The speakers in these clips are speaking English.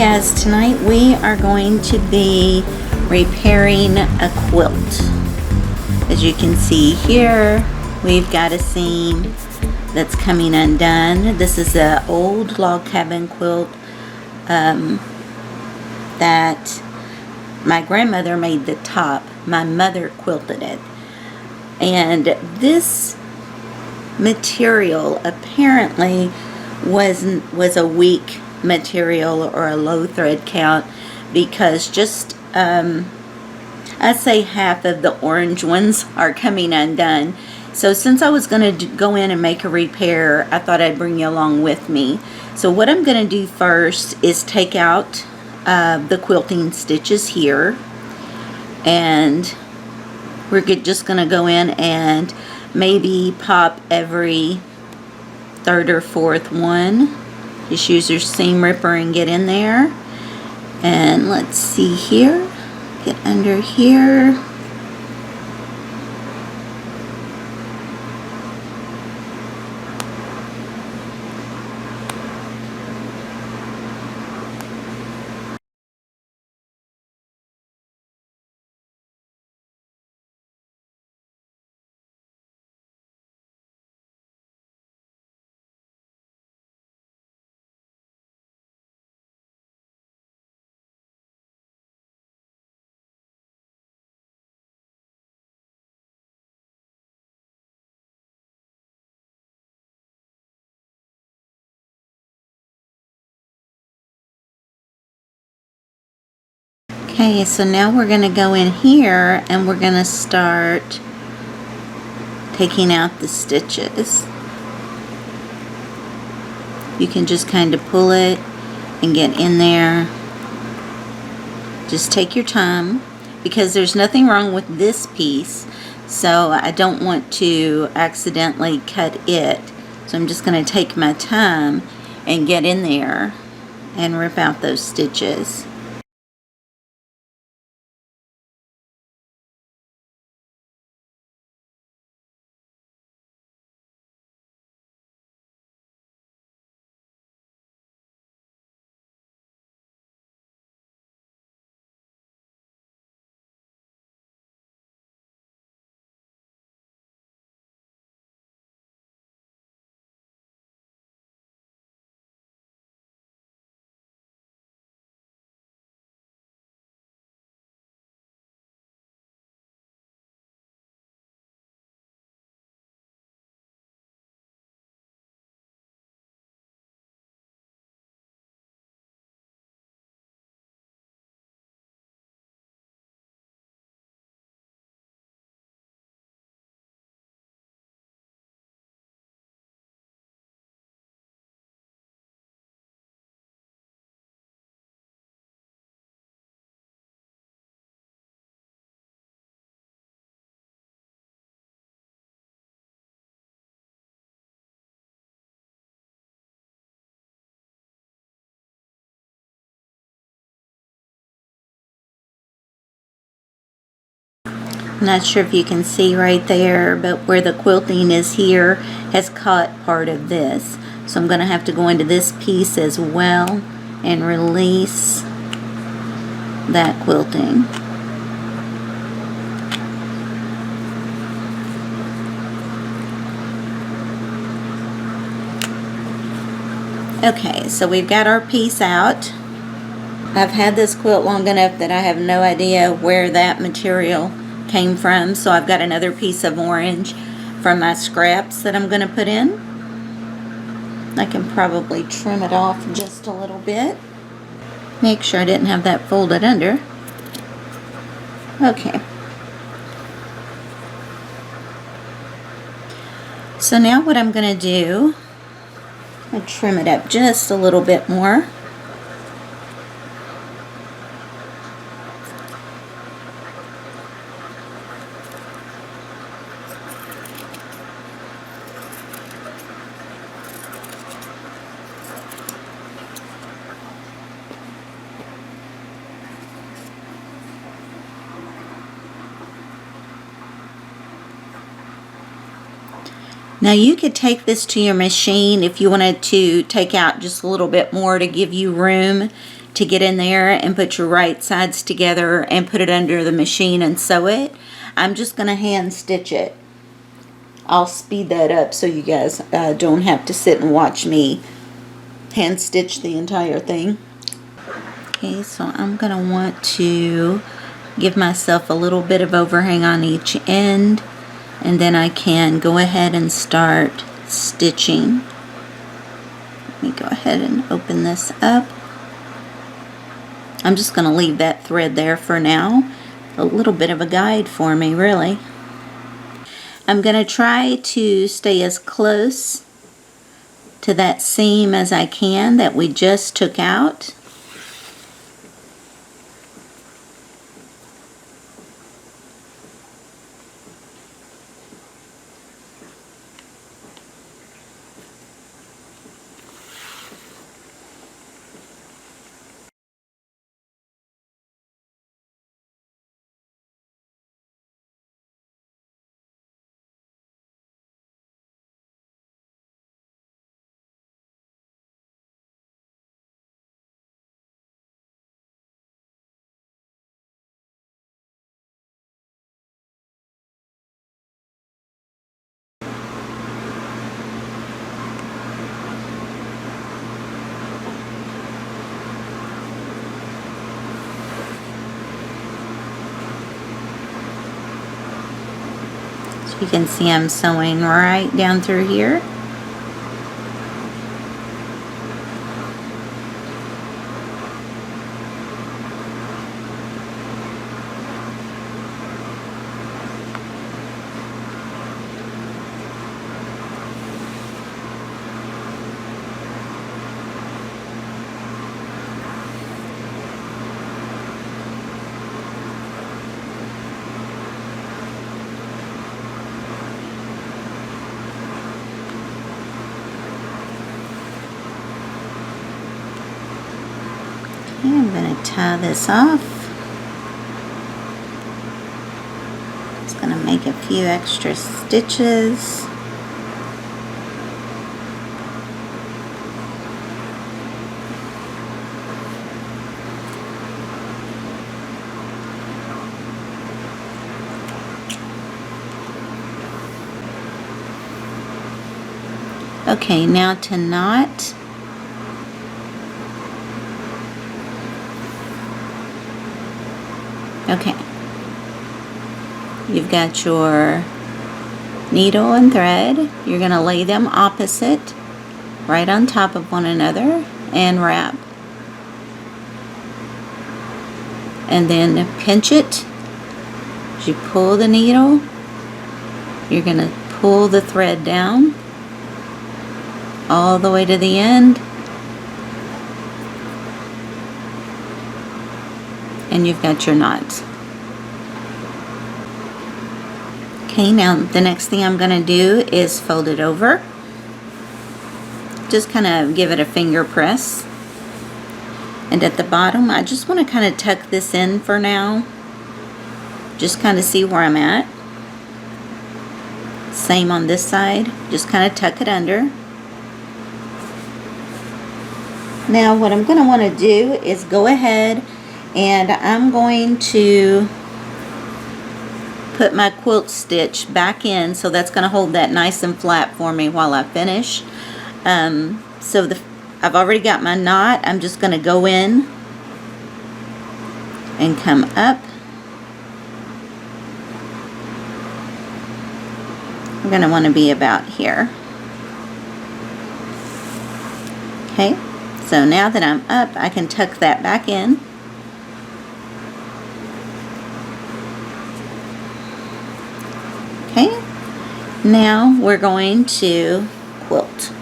Guys, tonight we are going to be repairing a quilt. As you can see here, we've got a seam that's coming undone. This is an old log cabin quilt that my grandmother made the top. My mother quilted it. And this material apparently was a weak material or a low thread count, because just I'd say half of the orange ones are coming undone. So since I was going to go in and make a repair, I thought I'd bring you along with me. So what I'm going to do first is take out the quilting stitches here, and we're just going to go in and maybe pop every third or fourth one. Just use your seam ripper and get in there. And let's see here. Get under here. Okay, so now we're going to go in here and we're going to start taking out the stitches. You can just kind of pull it and get in there. Just take your time, because there's nothing wrong with this piece, so I don't want to accidentally cut it. So I'm just going to take my time and get in there and rip out those stitches. I'm not sure if you can see right there, but where the quilting is here has caught part of this. So I'm going to have to go into this piece as well and release that quilting. Okay, so we've got our piece out. I've had this quilt long enough that I have no idea where that material came from, so I've got another piece of orange from my scraps that I'm going to put in. I can probably trim it off just a little bit. Make sure I didn't have that folded under. Okay. So now what I'm going to do, I'll trim it up just a little bit more. Now you could take this to your machine if you wanted to take out just a little bit more to give you room to get in there and put your right sides together and put it under the machine and sew it. I'm just going to hand stitch it. I'll speed that up so you guys don't have to sit and watch me hand stitch the entire thing. Okay, so I'm going to want to give myself a little bit of overhang on each end, and then I can go ahead and start stitching. Let me go ahead and open this up. I'm just going to leave that thread there for now. A little bit of a guide for me, really. I'm going to try to stay as close to that seam as I can that we just took out. You can see I'm sewing right down through here. Okay, I'm going to tie this off. Just going to make a few extra stitches. Okay, now to knot. Okay, you've got your needle and thread. You're going to lay them opposite, right on top of one another, and wrap. And then pinch it. As you pull the needle, you're going to pull the thread down all the way to the end. And you've got your knot. Okay, now the next thing I'm going to do is fold it over. Just kind of give it a finger press. And at the bottom, I just want to kind of tuck this in for now. Just kind of see where I'm at. Same on this side. Just kind of tuck it under. Now what I'm going to want to do is go ahead and I'm going to put my quilt stitch back in, so that's going to hold that nice and flat for me while I finish. I've already got my knot. I'm just going to go in and come up. We're going to want to be about here. Okay, so now that I'm up, I can tuck that back in. Okay, now we're going to quilt.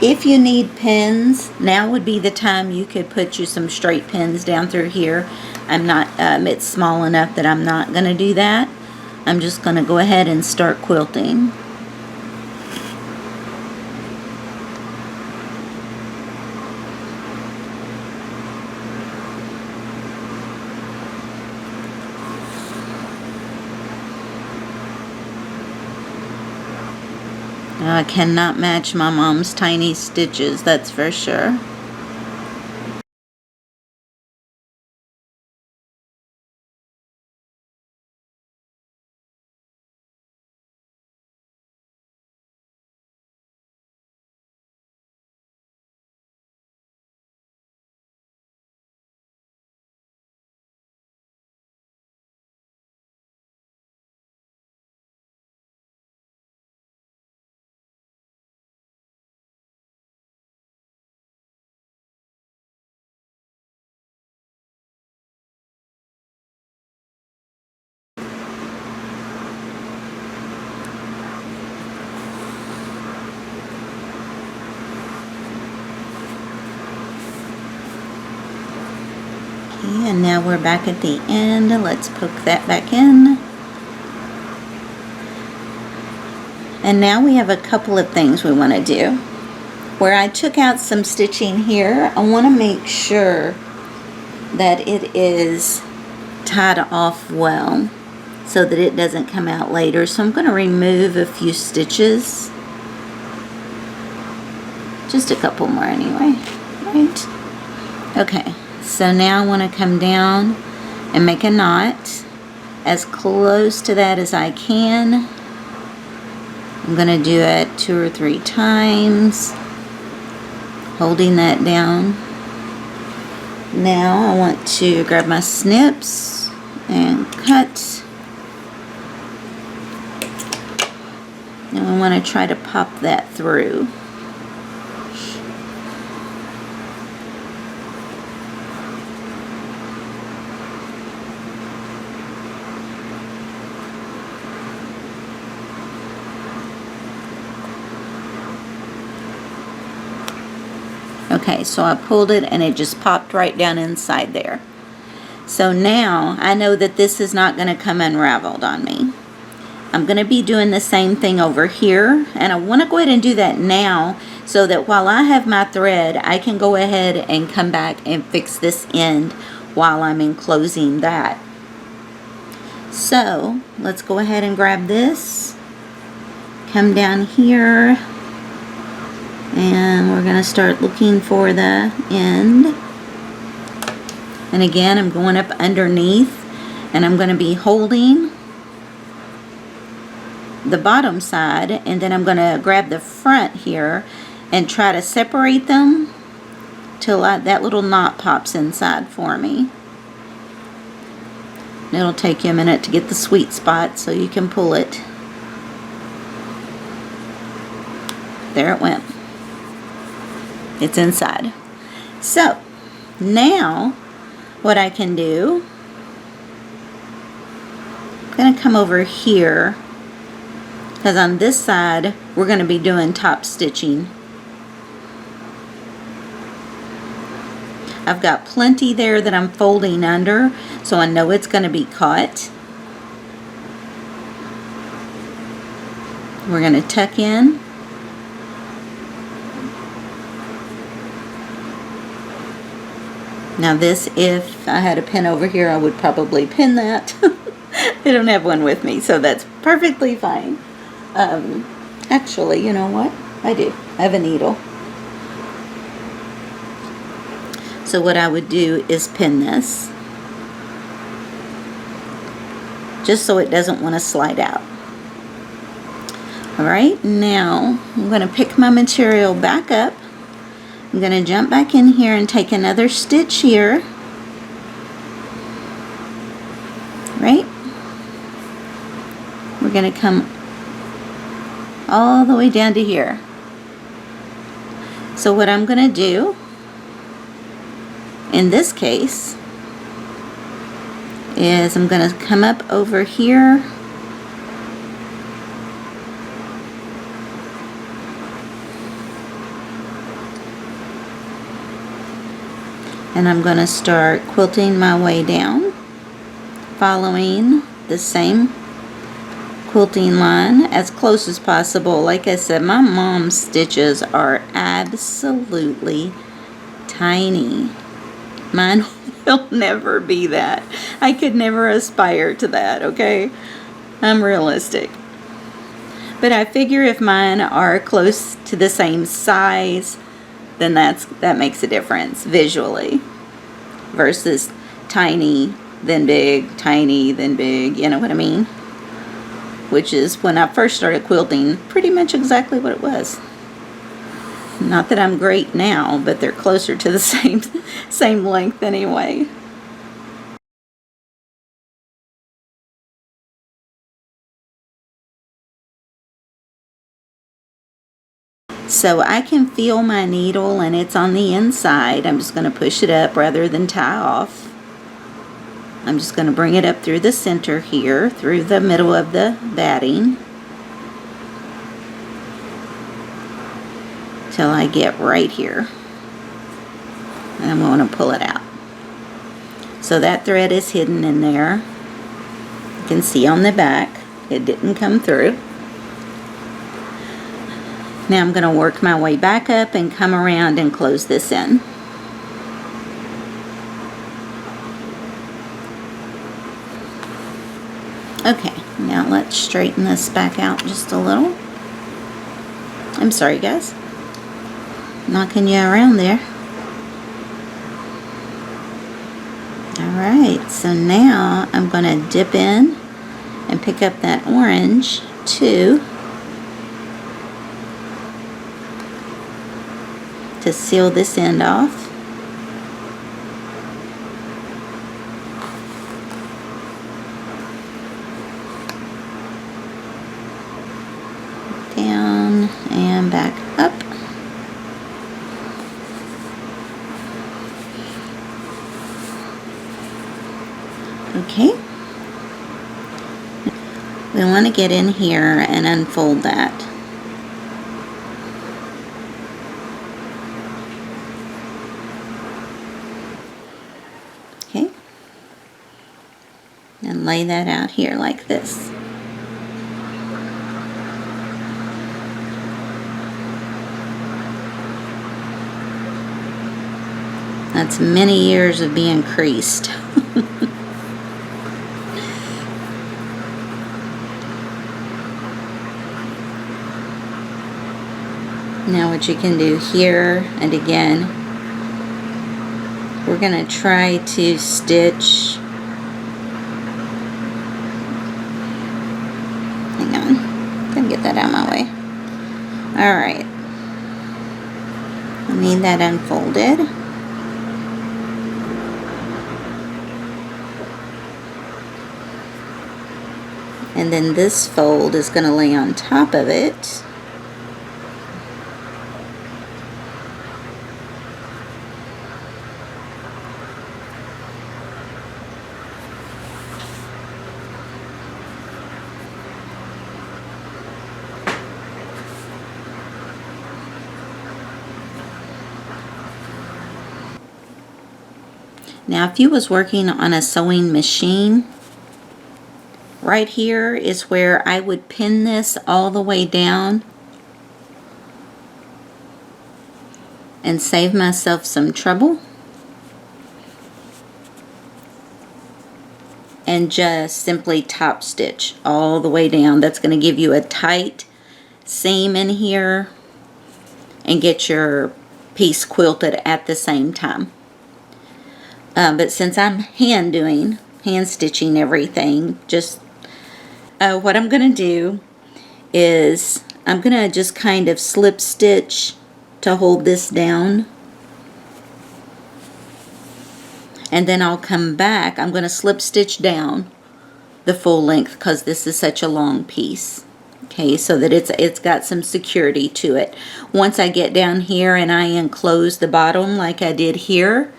If you need pins, now would be the time you could put you some straight pins down through here. I'm not, it's small enough that I'm not going to do that. I'm just going to go ahead and start quilting. I cannot match my mom's tiny stitches, that's for sure. And now we're back at the end. Let's poke that back in. And now we have a couple of things we want to do. Where I took out some stitching here, I want to make sure that it is tied off well so that it doesn't come out later. So I'm going to remove a few stitches. Just a couple more anyway, right? Okay, so now I want to come down and make a knot as close to that as I can. I'm going to do it 2 or 3 times, holding that down. Now I want to grab my snips and cut. And we want to try to pop that through. Okay, so I pulled it and it just popped right down inside there. So now I know that this is not going to come unraveled on me. I'm going to be doing the same thing over here, and I want to go ahead and do that now so that while I have my thread, I can go ahead and come back and fix this end while I'm enclosing that. So let's go ahead and grab this, come down here, and we're going to start looking for the end. And again, I'm going up underneath, and I'm going to be holding the bottom side, and then I'm going to grab the front here and try to separate them till that little knot pops inside for me. And it'll take you a minute to get the sweet spot so you can pull it. There it went. It's inside. So now what I can do, I'm going to come over here because on this side we're going to be doing top stitching. I've got plenty there that I'm folding under, so I know it's going to be caught. We're going to tuck in. Now this, if I had a pin over here, I would probably pin that. I don't have one with me, so that's perfectly fine. Actually, you know what? I do. I have a needle. So what I would do is pin this, just so it doesn't want to slide out. Alright, now I'm going to pick my material back up. I'm going to jump back in here and take another stitch here. Right? We're going to come all the way down to here. So what I'm going to do in this case is I'm going to come up over here and I'm going to start quilting my way down, following the same quilting line as close as possible. Like I said, my mom's stitches are absolutely tiny. Mine will never be that. I could never aspire to that, okay? I'm realistic. But I figure if mine are close to the same size, then that makes a difference visually versus tiny, then big, tiny, then big, you know what I mean? Which is, when I first started quilting, pretty much exactly what it was. Not that I'm great now, but they're closer to the same length anyway. So I can feel my needle and it's on the inside. I'm just going to push it up rather than tie off. I'm just going to bring it up through the center here, through the middle of the batting, till I get right here. And I'm going to pull it out. So that thread is hidden in there. You can see on the back, it didn't come through. Now I'm going to work my way back up and come around and close this in. Okay, now let's straighten this back out just a little. I'm sorry guys, knocking you around there. Alright, so now I'm going to dip in and pick up that orange too to seal this end off. Down and back up. Okay. We want to get in here and unfold that. Okay. And lay that out here like this. That's many years of being creased. Now what you can do here, and again, we're going to try to stitch, hang on, gotta get that out of my way. Alright, I need that unfolded. And then this fold is going to lay on top of it. Now if you was working on a sewing machine, right here is where I would pin this all the way down and save myself some trouble, and just simply top stitch all the way down. That's going to give you a tight seam in here and get your piece quilted at the same time. But since I'm hand stitching everything, just what I'm going to do is I'm going to just kind of slip stitch to hold this down, and then I'll come back. I'm going to slip stitch down the full length because this is such a long piece. Okay, so that it's got some security to it. Once I get down here and I enclose the bottom like I did here,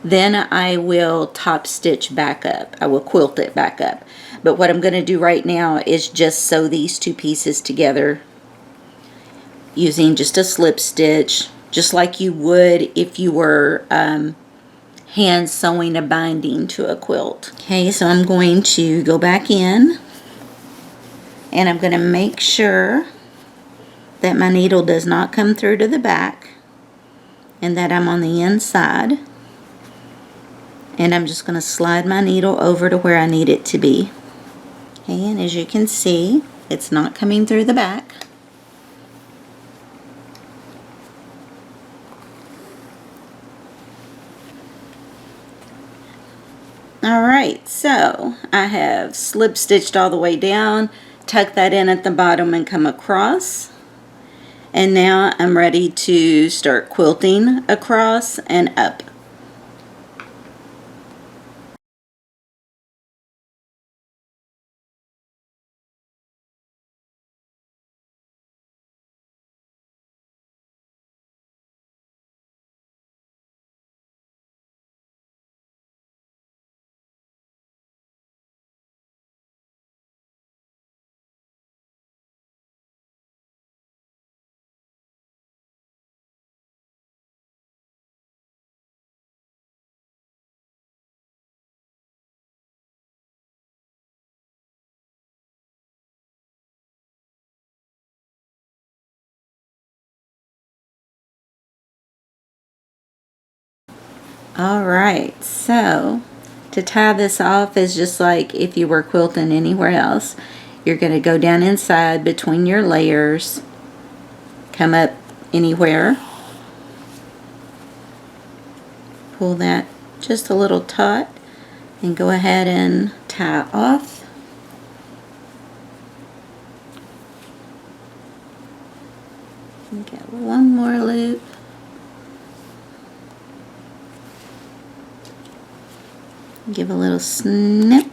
then I will top stitch back up. I will quilt it back up. But what I'm going to do right now is just sew these two pieces together using just a slip stitch, just like you would if you were hand sewing a binding to a quilt. Okay, so I'm going to go back in and I'm going to make sure that my needle does not come through to the back and that I'm on the inside. And I'm just going to slide my needle over to where I need it to be. Okay, and as you can see, it's not coming through the back. Alright, so I have slip stitched all the way down, tuck that in at the bottom and come across. And now I'm ready to start quilting across and up. Alright, so to tie this off is just like if you were quilting anywhere else. You're going to go down inside between your layers, come up anywhere, pull that just a little taut, and go ahead and tie off. And get one more loop. Give a little snip.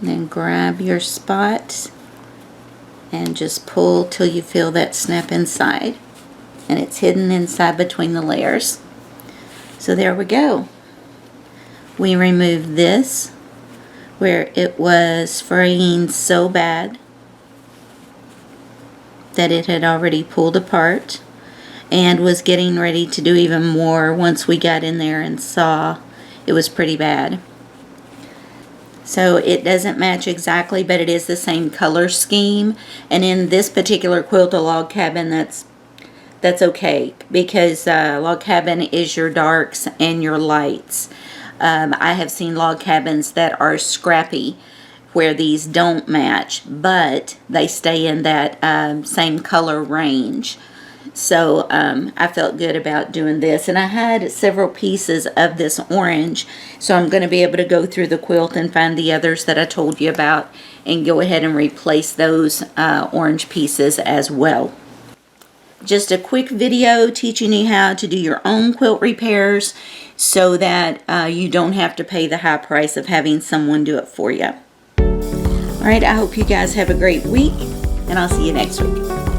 And then grab your spot and just pull till you feel that snap inside. And it's hidden inside between the layers. So there we go. We removed this where it was fraying so bad that it had already pulled apart, and was getting ready to do even more once we got in there and saw it was pretty bad. So it doesn't match exactly, but it is the same color scheme. And in this particular quilt, a log cabin, that's okay, because log cabin is your darks and your lights. I have seen log cabins that are scrappy where these don't match, but they stay in that same color range. So I felt good about doing this, and I had several pieces of this orange, so I'm going to be able to go through the quilt and find the others that I told you about and go ahead and replace those orange pieces as well. Just a quick video teaching you how to do your own quilt repairs so that you don't have to pay the high price of having someone do it for you. Alright, I hope you guys have a great week, and I'll see you next week.